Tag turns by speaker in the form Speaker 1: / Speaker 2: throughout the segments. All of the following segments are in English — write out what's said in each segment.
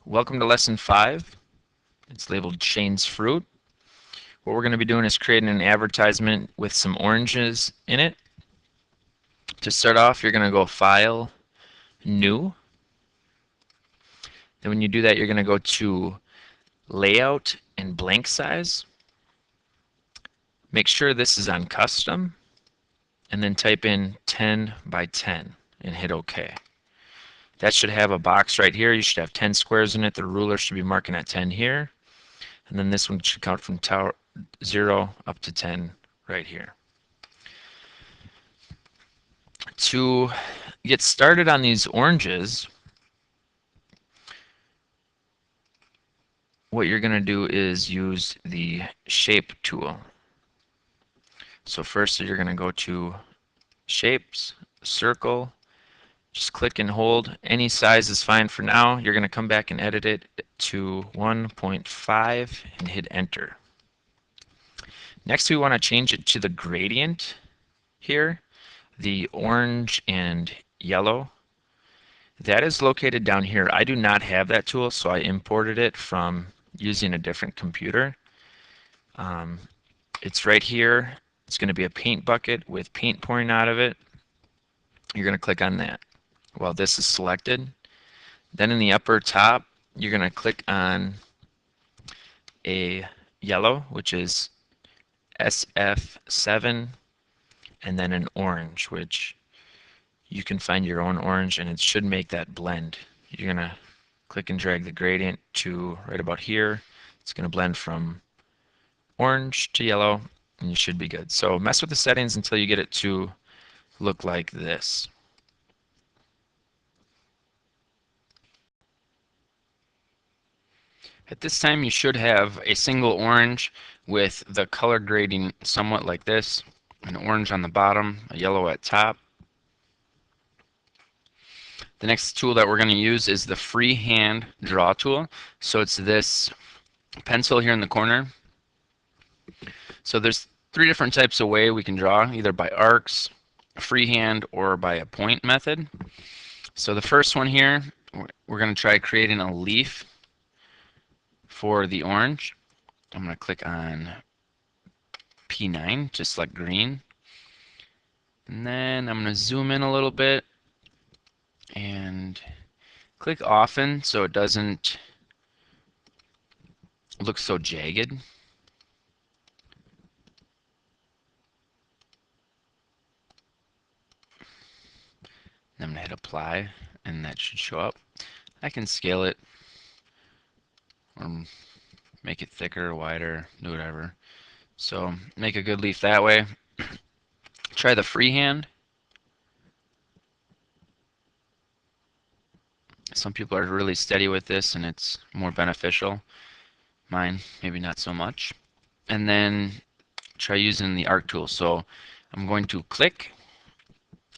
Speaker 1: Welcome to lesson 5. It's labeled Shane's Fruit. What we're going to be doing is creating an advertisement with some oranges in it. To start off, you're going to go File, New. Then when you do that, you're going to go to Layout and Blank Size. Make sure this is on Custom, and then type in 10 by 10 and hit OK. That should have a box right here. You should have 10 squares in it. The ruler should be marking at 10 here. And then this one should count from 0 up to 10 right here. To get started on these oranges, what you're going to do is use the shape tool. So first you're going to go to Shapes, Circle, just click and hold. Any size is fine for now. You're going to come back and edit it to 1.5 and hit Enter. Next we want to change it to the gradient here, the orange and yellow. That is located down here. I do not have that tool, so I imported it from using a different computer. It's right here. It's going to be a paint bucket with paint pouring out of it. You're going to click on that while this is selected. Then in the upper top, you're going to click on a yellow, which is SF7, and then an orange, which you can find your own orange, and it should make that blend. You're going to click and drag the gradient to right about here. It's going to blend from orange to yellow, and you should be good. So mess with the settings until you get it to look like this. At this time, you should have a single orange with the color grading somewhat like this: an orange on the bottom, a yellow at top. The next tool that we're going to use is the freehand draw tool. So it's this pencil here in the corner. So there's 3 different types of way we can draw, either by arcs, freehand, or by a point method. So the first one here, we're going to try creating a leaf for the orange. I'm going to click on P9, just like green. And then I'm going to zoom in a little bit and click often so it doesn't look so jagged. I'm going to hit apply, and that should show up. I can scale it or make it thicker, wider, do whatever. So make a good leaf that way. Try the freehand. Some people are really steady with this and it's more beneficial. Mine, maybe not so much. And then try using the arc tool. So I'm going to click,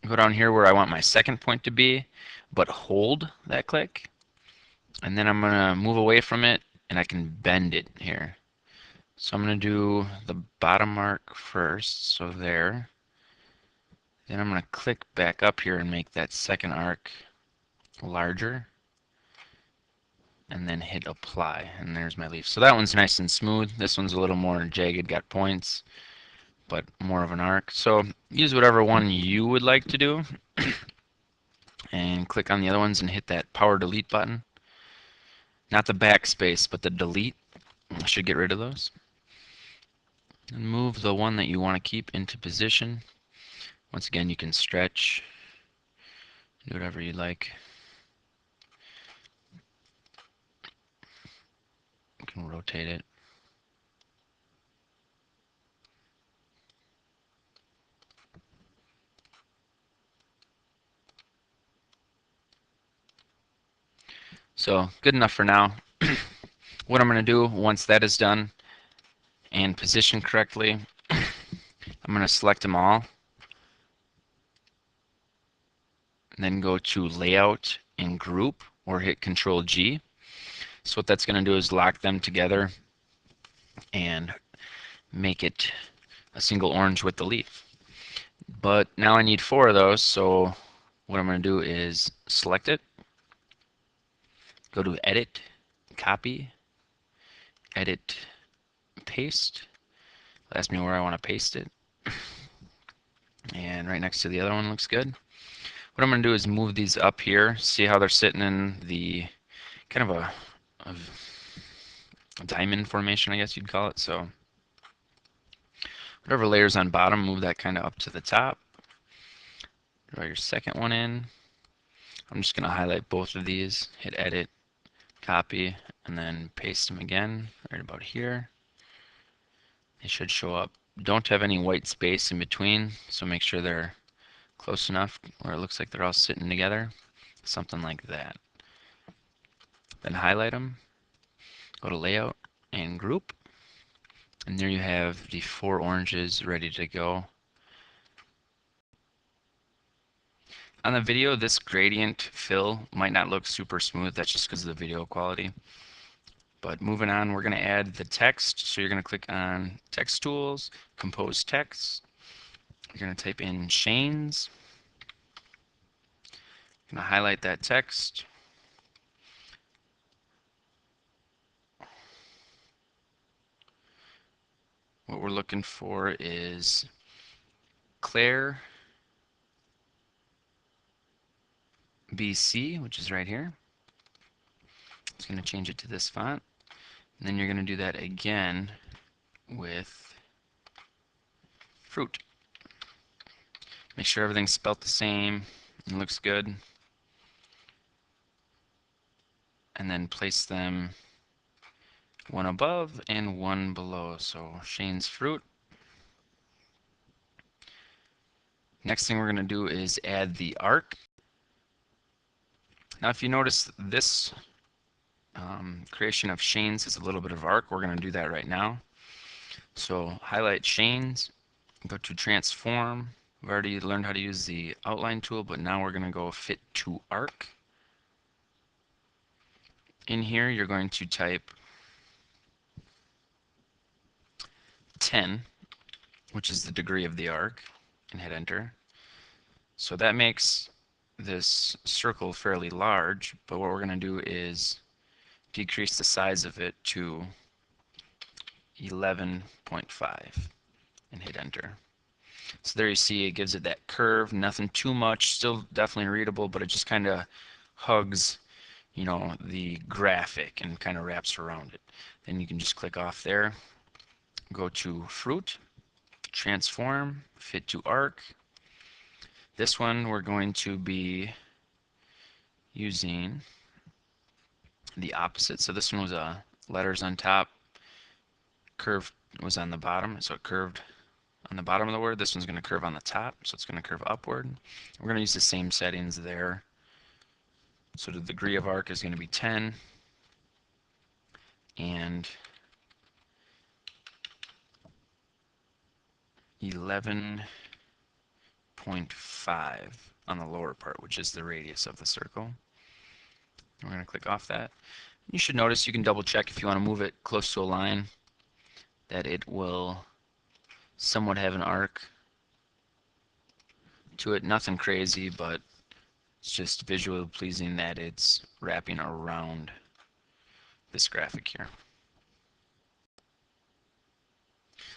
Speaker 1: go down here where I want my second point to be, but hold that click. And then I'm going to move away from it and I can bend it here. So I'm going to do the bottom arc first, so there. Then I'm going to click back up here and make that second arc larger, and then hit apply, and there's my leaf. So that one's nice and smooth. This one's a little more jagged, got points, but more of an arc. So use whatever one you would like to do, and click on the other ones and hit that power delete button. Not the backspace, but the delete. I should get rid of those. And move the one that you want to keep into position. Once again, you can stretch, do whatever you like. You can rotate it. So good enough for now. What I'm going to do once that is done and positioned correctly, I'm going to select them all, and then go to Layout and Group, or hit Control G. So what that's going to do is lock them together and make it a single orange with the leaf. But now I need 4 of those, so what I'm going to do is select it, go to Edit, copy, edit, paste. Ask me where I want to paste it. And right next to the other one looks good. What I'm going to do is move these up here. See how they're sitting in the kind of a diamond formation, I guess you'd call it. So whatever layer's on bottom, move that kind of up to the top. Draw your second one in. I'm just going to highlight both of these, hit edit, copy, and then paste them again right about here. They should show up. Don't have any white space in between, so make sure they're close enough where it looks like they're all sitting together. Something like that. Then highlight them, go to layout and group, and there you have the 4 oranges ready to go. On the video, this gradient fill might not look super smooth. That's just because of the video quality. But moving on, we're going to add the text. So you're going to click on Text Tools, Compose Text. You're going to type in Shanes. You're going to highlight that text. What we're looking for is Claire BC, which is right here. It's going to change it to this font. And then you're going to do that again with fruit. Make sure everything's spelt the same and looks good. And then place them one above and one below. So Shane's fruit. Next thing we're going to do is add the arc. Now if you notice this creation of Shane's is a little bit of arc, we're going to do that right now. So highlight Shane's, go to transform. We've already learned how to use the outline tool, but now we're going to go fit to arc. In here you're going to type 10, which is the degree of the arc, and hit enter. So that makes this circle fairly large, but what we're going to do is decrease the size of it to 11.5 and hit enter. So there you see it gives it that curve, nothing too much, still definitely readable, but it just kind of hugs, you know, the graphic and kind of wraps around it. Then you can just click off there, go to fruit, transform, fit to arc. This one we're going to be using the opposite. So this one was letters on top, curve was on the bottom, so it curved on the bottom of the word. This one's going to curve on the top, so it's going to curve upward. We're going to use the same settings there. So the degree of arc is going to be 10, and 11.5 on the lower part, which is the radius of the circle. We're going to click off that. You should notice you can double check if you want to move it close to a line that it will somewhat have an arc to it. Nothing crazy, but it's just visually pleasing that it's wrapping around this graphic here.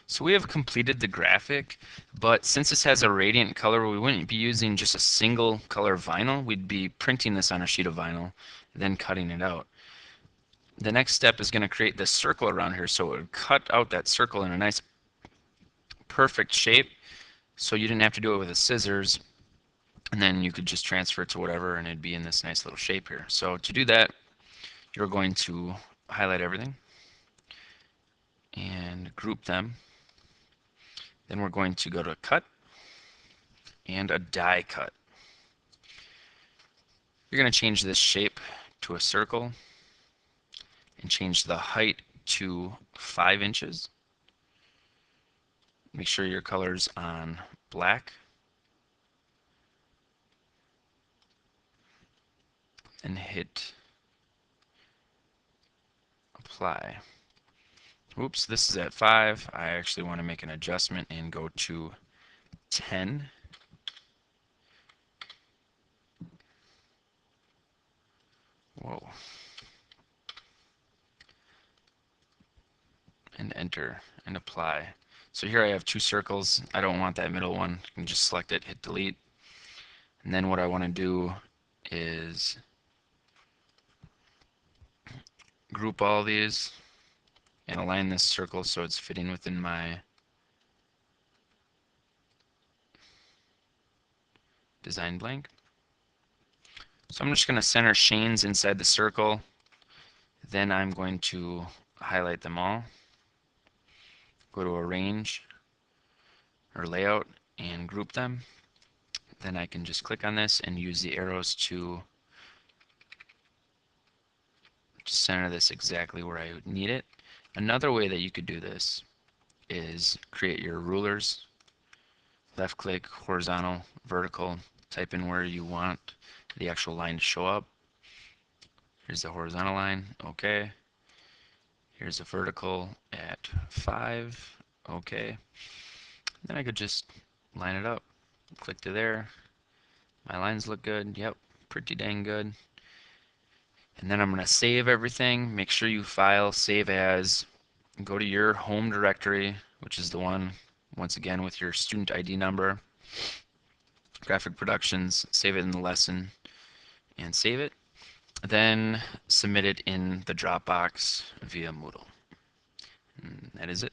Speaker 1: So we have completed the graphic, but since this has a radiant color, we wouldn't be using just a single color vinyl. We'd be printing this on a sheet of vinyl, then cutting it out. The next step is going to create this circle around here, so it would cut out that circle in a nice perfect shape, so you didn't have to do it with the scissors, and then you could just transfer it to whatever and it'd be in this nice little shape here. So to do that, you're going to highlight everything and group them. Then we're going to go to cut and a die cut. You're going to change this shape to a circle and change the height to 5 inches. Make sure your color's on black. And hit apply. Oops, this is at 5. I actually want to make an adjustment and go to 10. Whoa. and enter and apply. So here I have two circles. I don't want that middle one. You can just select it, hit delete. And then what I want to do is group all these and align this circle so it's fitting within my design blank. So I'm just going to center Shane's inside the circle. Then I'm going to highlight them all. Go to Arrange or Layout and group them. Then I can just click on this and use the arrows to center this exactly where I need it. Another way that you could do this is create your rulers. Left click, horizontal, vertical, type in where you want the actual line to show up. Here's the horizontal line, okay. Here's a vertical at 5, okay. Then I could just line it up. Click to there. My lines look good, yep, pretty dang good. And then I'm going to save everything. Make sure you file, save as, go to your home directory, which is the one, once again, with your student ID number, Graphic Productions, save it in the lesson, and save it. Then submit it in the Dropbox via Moodle. And that is it.